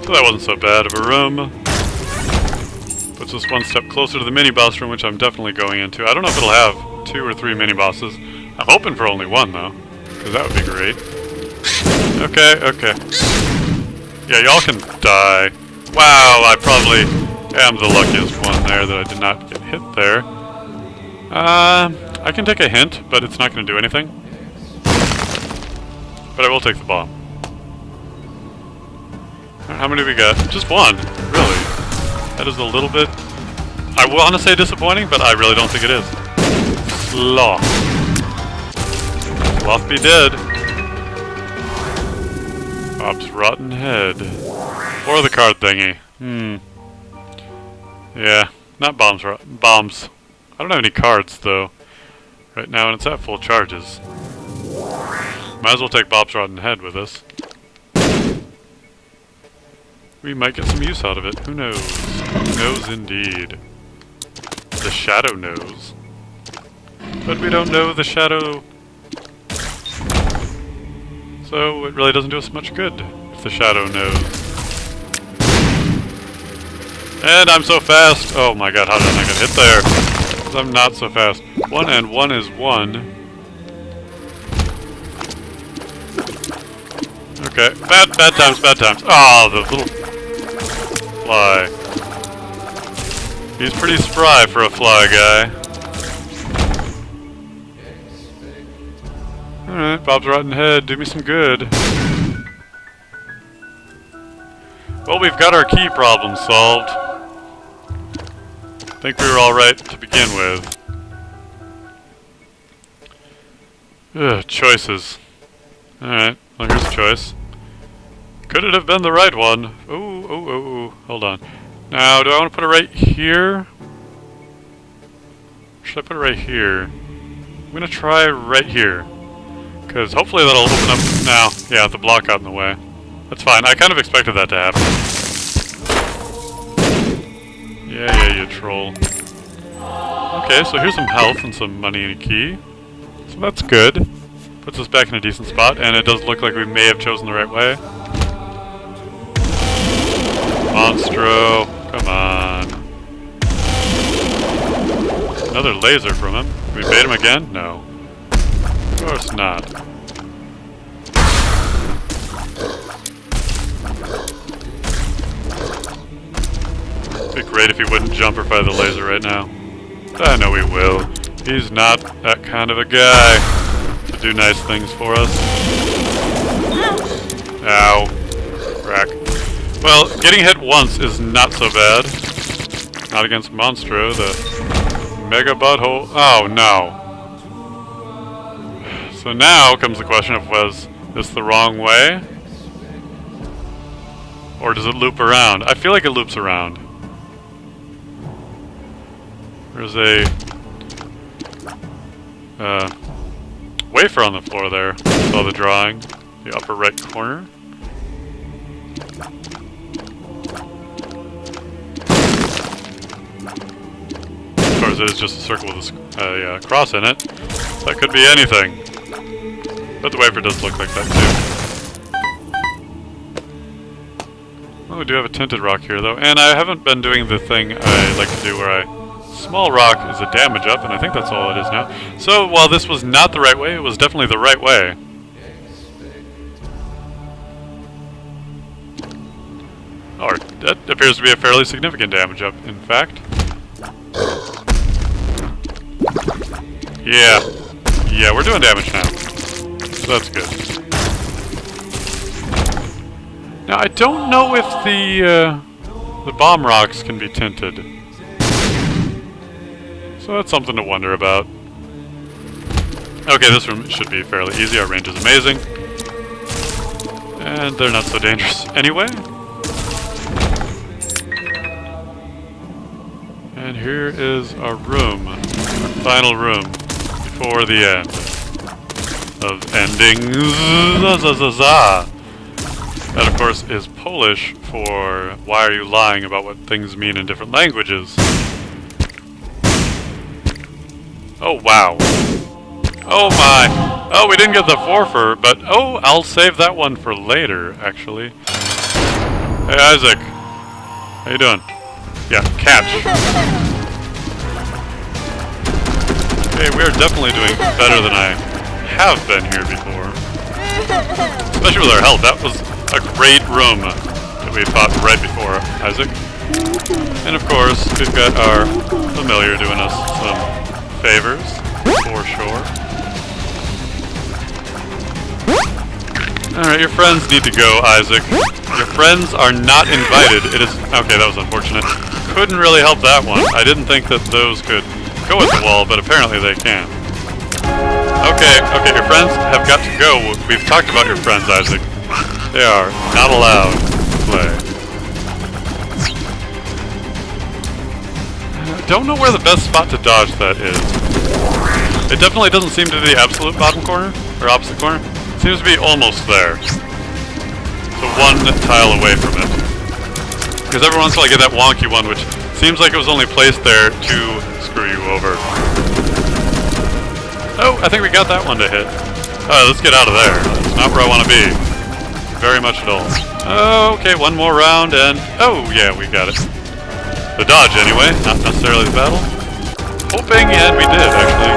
So that wasn't so bad of a room. Puts us one step closer to the mini-boss room, which I'm definitely going into. I don't know if it'll have 2 or 3 mini-bosses. I'm hoping for only 1, though, because that would be great. Okay, okay. Yeah, y'all can die. Wow, I probably am the luckiest one there that I did not get hit there. I can take a hint, but it's not going to do anything. But I will take the bomb. How many do we got? Just 1, really. That is a little bit, I want to say disappointing, but I really don't think it is. Sloth. Sloth be dead. Bob's rotten head. Or the card thingy. Yeah, not bombs. Bombs. I don't have any cards, though, right now, and it's at full charges. Might as well take Bob's rotten head with us. We might get some use out of it. Who knows? Who knows indeed? The shadow knows. But we don't know the shadow. So it really doesn't do us much good if the shadow knows. And I'm so fast! Oh my god, how did I not get hit there? 'Cause I'm not so fast. 1 and 1 is 1. Okay, bad times, bad times. Oh, the little fly. He's pretty spry for a fly guy. Alright, Bob's rotten head, do me some good. Well, we've got our key problem solved. think we were alright to begin with. Ugh, choices. Alright, well here's a choice. Could it have been the right one? Ooh, hold on. Now, do I want to put it right here? Or should I put it right here? I'm gonna try right here. Because hopefully that'll open up now. Yeah, the block got in the way. That's fine, I kind of expected that to happen. Yeah, you troll. Okay, so here's some health and some money and a key. So that's good. Puts us back in a decent spot, and it does look like we may have chosen the right way. Monstro, come on. Another laser from him. Can we bait him again? No. Of course not. It'd be great if he wouldn't jump or fire the laser right now. I know he will. He's not that kind of a guy to do nice things for us. Ow. Crack. Well, getting hit once is not so bad. Not against Monstro, the mega butthole. Oh no. So now comes the question of, was this the wrong way? Or does it loop around? I feel like it loops around. There's a wafer on the floor there. Saw the drawing. The upper right corner. Of course, it is just a circle with a cross in it. So that could be anything. But the wafer does look like that too. Well, we do have a tinted rock here though, and I haven't been doing the thing I like to do where small rock is a damage up, and I think that's all it is now. So while this was not the right way, it was definitely the right way. Or that appears to be a fairly significant damage up, in fact. Yeah, we're doing damage now. So that's good. Now I don't know if the bomb rocks can be tinted. So that's something to wonder about. Okay, this room should be fairly easy. Our range is amazing. And they're not so dangerous anyway. And here is our room. Our final room. Before the end. Of endings. That of course is Polish for why are you lying about what things mean in different languages. Oh wow. Oh my. Oh, we didn't get the forfeit, but oh, I'll save that one for later, actually. Hey Isaac. How you doing? Yeah, catch. Okay, we are definitely doing better than I have been here before. Especially with our health. That was a great room that we fought right before, Isaac. And of course, we've got our familiar doing us some favors, for sure. Alright, your friends need to go, Isaac. Your friends are not invited. It is... Okay, that was unfortunate. Couldn't really help that one. I didn't think that those could go at the wall, but apparently they can. Okay, your friends have got to go. We've talked about your friends, Isaac. They are not allowed to play. I don't know where the best spot to dodge that is. It definitely doesn't seem to be the absolute bottom corner, or opposite corner. It seems to be almost there. So one tile away from it. Because every once in a while I get that wonky one, which seems like it was only placed there to screw you over. Oh, I think we got that one to hit. Let's get out of there. That's not where I want to be. Very much at all. Okay, one more round and... Oh, yeah, we got it. The dodge, anyway. Not necessarily the battle. Hoping, and we did, actually,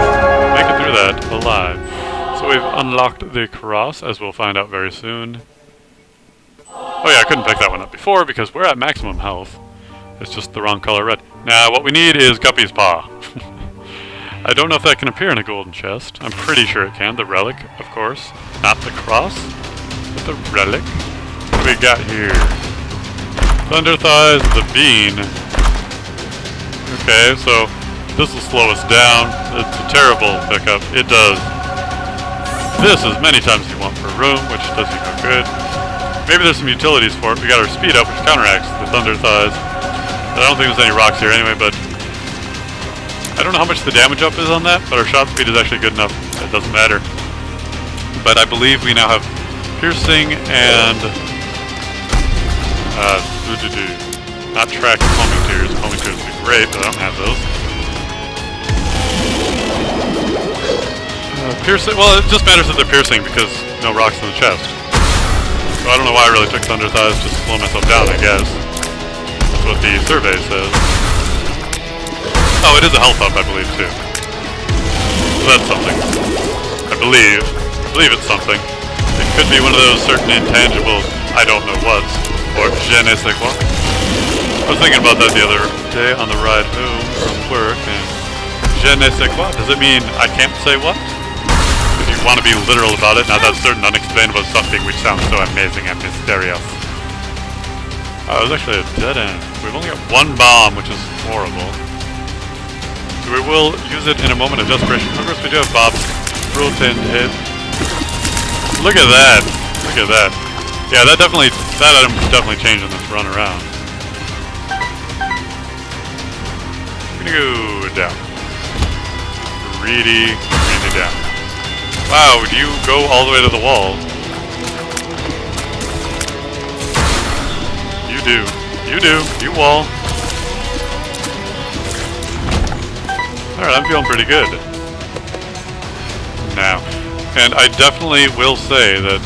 make it through that alive. So we've unlocked the cross, as we'll find out very soon. Oh yeah, I couldn't pick that one up before because we're at maximum health. It's just the wrong color red. Now, what we need is Guppy's Paw. I don't know if that can appear in a golden chest. I'm pretty sure it can. The relic, of course. Not the cross, but the relic. What do we got here? Thunder Thighs, the bean. Okay, so this will slow us down. It's a terrible pickup. It does this as many times as you want per room, which does you no good. Maybe there's some utilities for it. We got our speed up, which counteracts the thunder thighs. But I don't think there's any rocks here anyway, but I don't know how much the damage up is on that, but our shot speed is actually good enough. It doesn't matter. But I believe we now have piercing and not track homing tears. Homing tears would be great, but I don't have those. Piercing, well, it just matters that they're piercing because no rocks in the chest. So I don't know why I really took Thunder Thighs, just to slow myself down, I guess. That's what the survey says. Oh, it is a health up, I believe, too. So that's something. I believe it's something. It could be one of those certain intangibles, I don't know what, or je ne sais quoi. I was thinking about that the other day on the ride home from work, and je ne sais quoi, does it mean I can't say what? If you want to be literal about it, now that's certain unexplainable something which sounds so amazing and mysterious. Oh, it was actually a dead end. We've only got one bomb, which is horrible. So we will use it in a moment of desperation. Of course, we do have Bob's rotating hit. Look at that! Look at that. Yeah, that item definitely changed in this run around. I'm gonna go down. Really down. Wow, do you go all the way to the wall? You do. You do. You wall. Alright, I'm feeling pretty good. Now. And I definitely will say that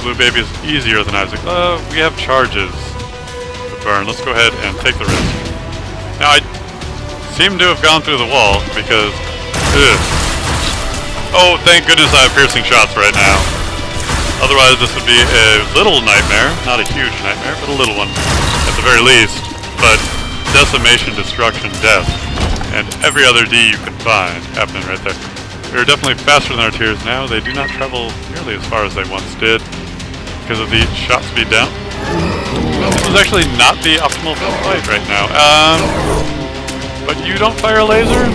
Blue Baby is easier than Isaac. We have charges to burn. Let's go ahead and take the risk. Now, I seem to have gone through the wall because... Oh, thank goodness I have piercing shots right now. Otherwise, this would be a little nightmare. Not a huge nightmare, but a little one. At the very least. But decimation, destruction, death. And every other D you can find happening right there. We're definitely faster than our tiers now. They do not travel nearly as far as they once did because of the shot speed down. This is actually not the optimal fight right now. But you don't fire a laser?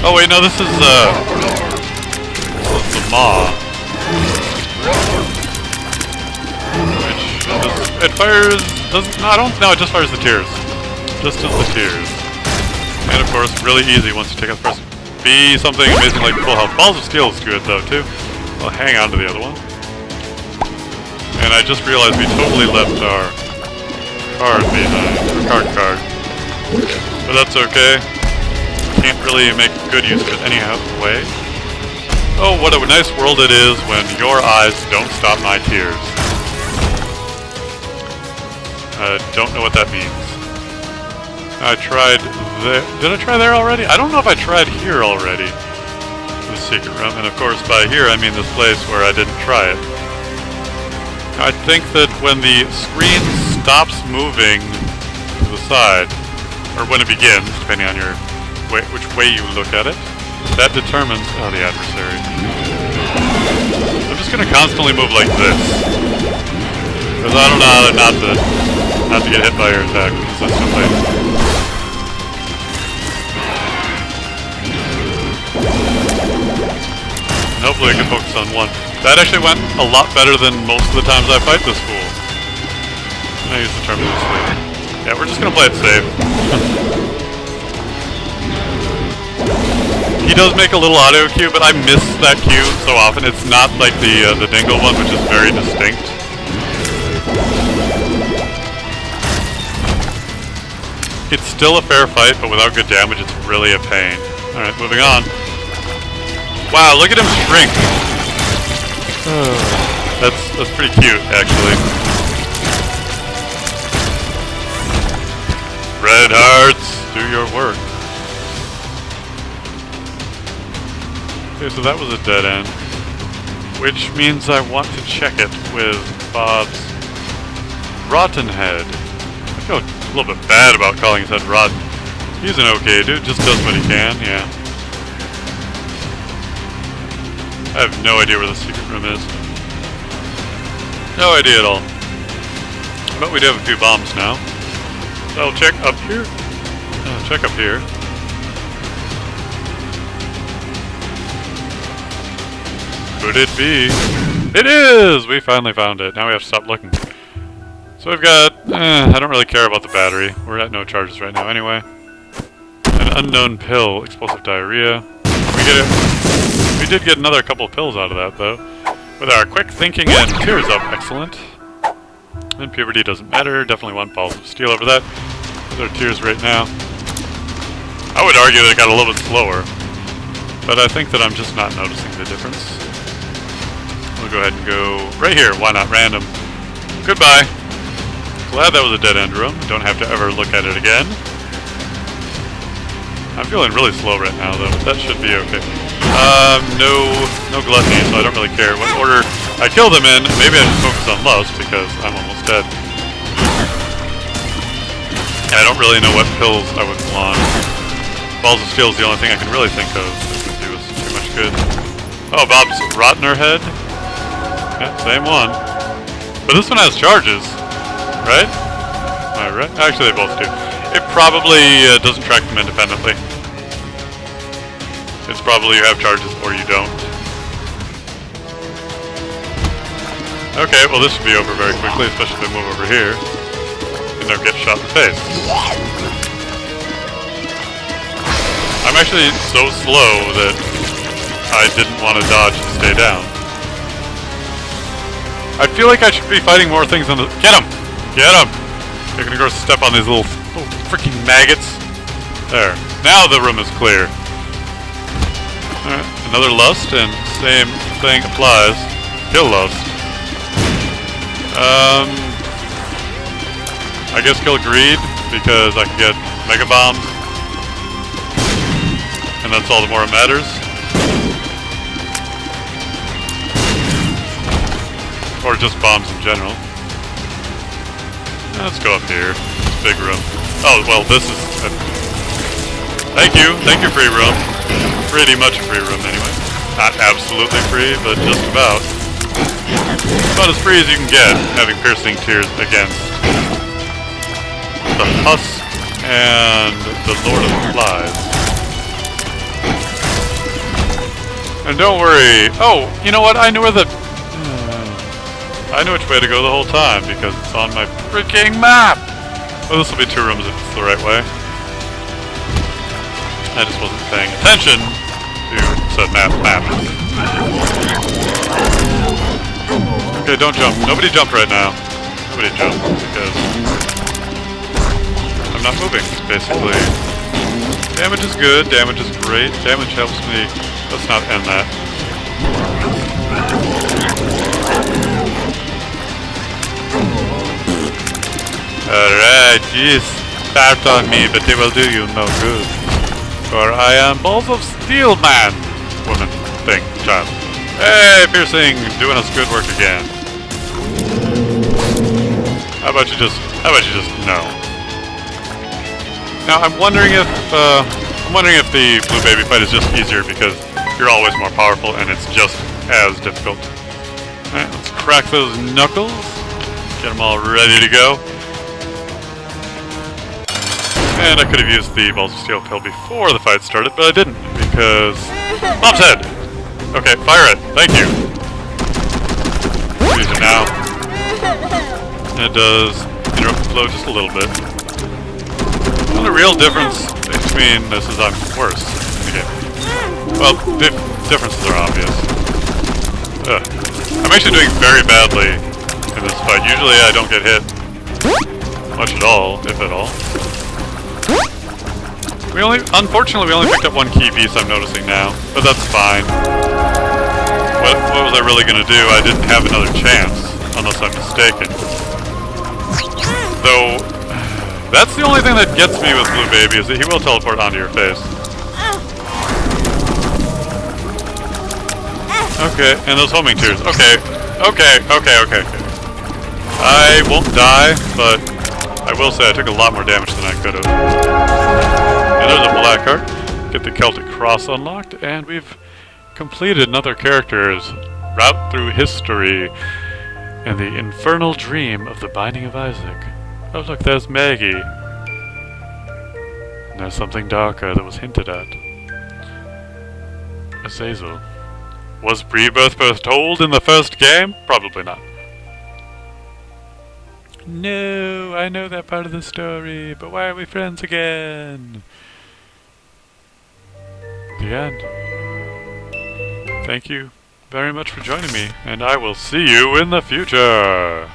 Oh wait, no, this is the Maw. Which it fires no, it just fires the tears. Just as the tears. And of course, really easy once you take out the person. Be something amazing like full health. Balls of Steel is good though too. I'll hang on to the other one. And I just realized we totally left our card behind. Our card. But that's okay. Can't really make good use of it anyhow way. Oh, what a nice world it is when your eyes don't stop my tears. Don't know what that means. I tried there. Did I try there already? I don't know if I tried here already. The secret room. And of course by here I mean this place where I didn't try it. I think that when the screen stops moving to the side, or when it begins, depending on your which way you look at it, that determines the adversary. I'm just gonna constantly move like this. Because I don't know how not to get hit by your attack consistently. And hopefully I can focus on one. That actually went a lot better than most of the times I fight this fool. I use the term loosely. Yeah, we're just gonna play it safe. He does make a little audio cue, but I miss that cue so often. It's not like the Dingle one, which is very distinct. It's still a fair fight, but without good damage, it's really a pain. Alright, moving on. Wow, look at him shrink! That's pretty cute, actually. Red hearts, do your work. Okay, so that was a dead end. Which means I want to check it with Bob's Rotten Head. I feel a little bit bad about calling his head rotten. He's an okay dude, just does what he can, yeah. I have no idea where the secret room is. No idea at all. But we do have a few bombs now. So I'll check up here. Check up here. Could it be? It is! We finally found it. Now we have to stop looking. So we've got... I don't really care about the battery. We're at no charges right now anyway. An unknown pill. Explosive diarrhea. We did get another couple of pills out of that, though. With our quick thinking and tears up. Excellent. And puberty doesn't matter. Definitely want balls of steel over that. With our tears right now. I would argue that it got a little bit slower. But I think that I'm just not noticing the difference. We'll go ahead and go right here. Why not random? Goodbye. Glad that was a dead-end room. Don't have to ever look at it again. I'm feeling really slow right now, though. That should be okay. No gluttony, so I don't really care what order I kill them in. Maybe I should focus on lust, because I'm almost dead. I don't really know what pills I would want. Balls of Steel is the only thing I can really think of that would do us too much good. Oh, Bob's Rotner Head? Yeah, same one. But this one has charges, right? Am I right? Actually, they both do. It probably doesn't track them independently. It's probably you have charges or you don't. Okay, well this should be over very quickly, especially if I move over here. And don't get shot in the face. I'm actually so slow that I didn't want to dodge and stay down. I feel like I should be fighting more things on the... Get him! Get him! You're gonna go step on these little freaking maggots. There. Now the room is clear. Alright, another lust, and same thing applies. Kill lust. I guess kill greed, because I can get mega bombs. And that's all the more it matters. Or just bombs in general. Let's go up here. It's a big room. Oh, well, this is... Thank you, free room. Pretty much a free room, anyway. Not absolutely free, but just about. About as free as you can get, having piercing tears against the Husk and the Lord of the Flies. And don't worry. Oh, you know what? I knew where the... I knew which way to go the whole time, because it's on my freaking map! Well, this will be 2 rooms if it's the right way. I just wasn't paying attention to said map. Okay, don't jump. Nobody jump right now. Nobody jump, because I'm not moving, basically. Damage is good, damage is great, damage helps me. Let's not end that. Alright, yes, start on me, but they will do you no good. For I am Balls of Steel Man! Woman, thing, child. Hey, piercing, doing us good work again. How about you just no. Now I'm wondering if the blue baby fight is just easier because you're always more powerful and it's just as difficult. Alright, let's crack those knuckles. Get them all ready to go. And I could have used the Balls of Steel pill before the fight started, but I didn't, because... Mom's head! Okay, fire it. Thank you. Use it now. And it does interrupt the flow just a little bit. The only real difference between this is I'm worse in the game. Well, differences are obvious. I'm actually doing very badly in this fight. Usually I don't get hit much at all, if at all. Unfortunately, we only picked up 1 key piece, I'm noticing now. But that's fine. What was I really gonna do? I didn't have another chance, unless I'm mistaken. Though, that's the only thing that gets me with Blue Baby, is that he will teleport onto your face. Okay, and those homing tears. Okay. I won't die, but I will say I took a lot more damage than I could have. And there's a black heart. Get the Celtic Cross unlocked, and we've completed another character's route through history and the infernal dream of the Binding of Isaac. Oh look, there's Maggie. There's something darker that was hinted at. Azazel. Was Rebirth foretold in the first game? Probably not. No, I know that part of the story, but why are we friends again? The end. Thank you very much for joining me, and I will see you in the future!